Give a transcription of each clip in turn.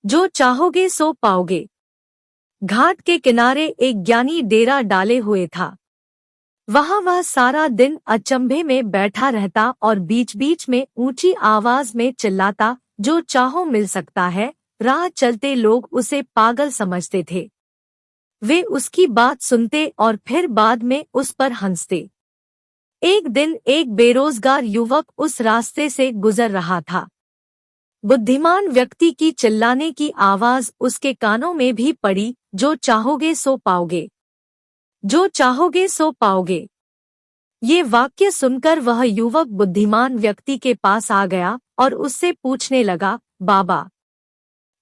जो चाहोगे सो पाओगे। घाट के किनारे एक ज्ञानी डेरा डाले हुए था। वहाँ वह सारा दिन अचंभे में बैठा रहता और बीच बीच में ऊंची आवाज में चिल्लाता, जो चाहो मिल सकता है। राह चलते लोग उसे पागल समझते थे। वे उसकी बात सुनते और फिर बाद में उस पर हंसते। एक दिन एक बेरोजगार युवक उस रास्ते से गुजर रहा था। बुद्धिमान व्यक्ति की चिल्लाने की आवाज उसके कानों में भी पड़ी, जो चाहोगे सो पाओगे। जो चाहोगे सो पाओगे। ये वाक्य सुनकर वह युवक बुद्धिमान व्यक्ति के पास आ गया और उससे पूछने लगा, बाबा,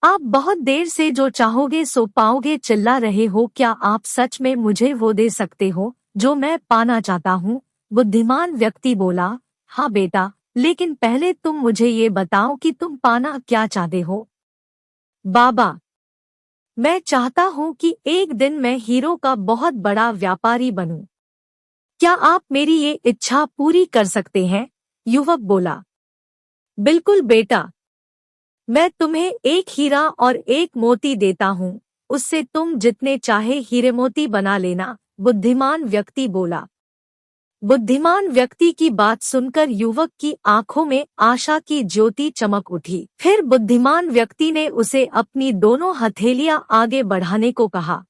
आप बहुत देर से जो चाहोगे सो पाओगे चिल्ला रहे हो, क्या आप सच में मुझे वो दे सकते हो जो मैं पाना चाहता हूँ? बुद्धिमान व्यक्ति बोला, हाँ बेटा, लेकिन पहले तुम मुझे ये बताओ कि तुम पाना क्या चाहते हो। बाबा, मैं चाहता हूँ कि एक दिन मैं हीरो का बहुत बड़ा व्यापारी बनूं। क्या आप मेरी ये इच्छा पूरी कर सकते हैं? युवक बोला, बिल्कुल बेटा, मैं तुम्हें एक हीरा और एक मोती देता हूँ, उससे तुम जितने चाहे हीरे मोती बना लेना। बुद्धिमान व्यक्ति बोला। बुद्धिमान व्यक्ति की बात सुनकर युवक की आंखों में आशा की ज्योति चमक उठी। फिर बुद्धिमान व्यक्ति ने उसे अपनी दोनों हथेलियां आगे बढ़ाने को कहा।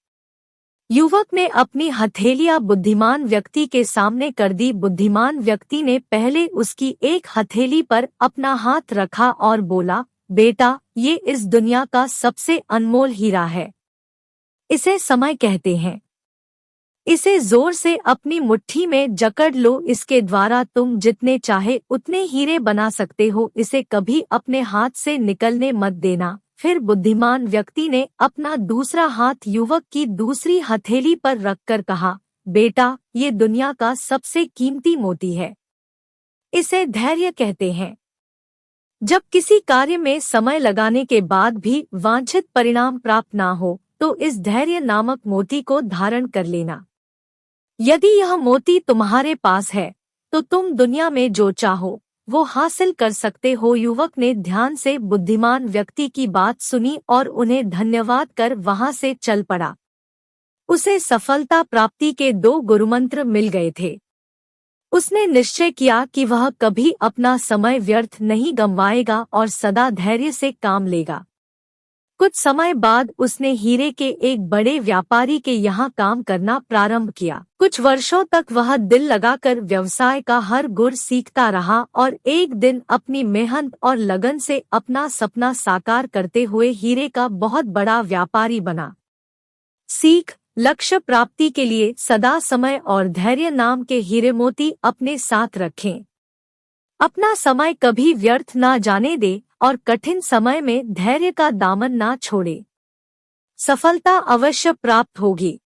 युवक ने अपनी हथेलियां बुद्धिमान व्यक्ति के सामने कर दी। बुद्धिमान व्यक्ति ने पहले उसकी एक हथेली पर अपना हाथ रखा और बोला, बेटा, ये इस दुनिया का सबसे अनमोल हीरा है। इसे समय कहते हैं। इसे जोर से अपनी मुट्ठी में जकड़ लो। इसके द्वारा तुम जितने चाहे उतने हीरे बना सकते हो। इसे कभी अपने हाथ से निकलने मत देना। फिर बुद्धिमान व्यक्ति ने अपना दूसरा हाथ युवक की दूसरी हथेली पर रखकर कहा, बेटा, ये दुनिया का सबसे कीमती मोती है। इसे धैर्य कहते हैं। जब किसी कार्य में समय लगाने के बाद भी वांछित परिणाम प्राप्त ना हो, तो इस धैर्य नामक मोती को धारण कर लेना। यदि यह मोती तुम्हारे पास है, तो तुम दुनिया में जो चाहो वो हासिल कर सकते हो। युवक ने ध्यान से बुद्धिमान व्यक्ति की बात सुनी और उन्हें धन्यवाद कर वहां से चल पड़ा। उसे सफलता प्राप्ति के 2 गुरुमंत्र मिल गए थे। उसने निश्चय किया कि वह कभी अपना समय व्यर्थ नहीं गंवाएगा और सदा धैर्य से काम लेगा। कुछ समय बाद उसने हीरे के एक बड़े व्यापारी के यहाँ काम करना प्रारंभ किया। कुछ वर्षों तक वह दिल लगाकर व्यवसाय का हर गुर सीखता रहा और एक दिन अपनी मेहनत और लगन से अपना सपना साकार करते हुए हीरे का बहुत बड़ा व्यापारी बना। सीख, लक्ष्य प्राप्ति के लिए सदा समय और धैर्य नाम के हीरे मोती अपने साथ रखें। अपना समय कभी व्यर्थ ना जाने दे और कठिन समय में धैर्य का दामन ना छोड़े। सफलता अवश्य प्राप्त होगी।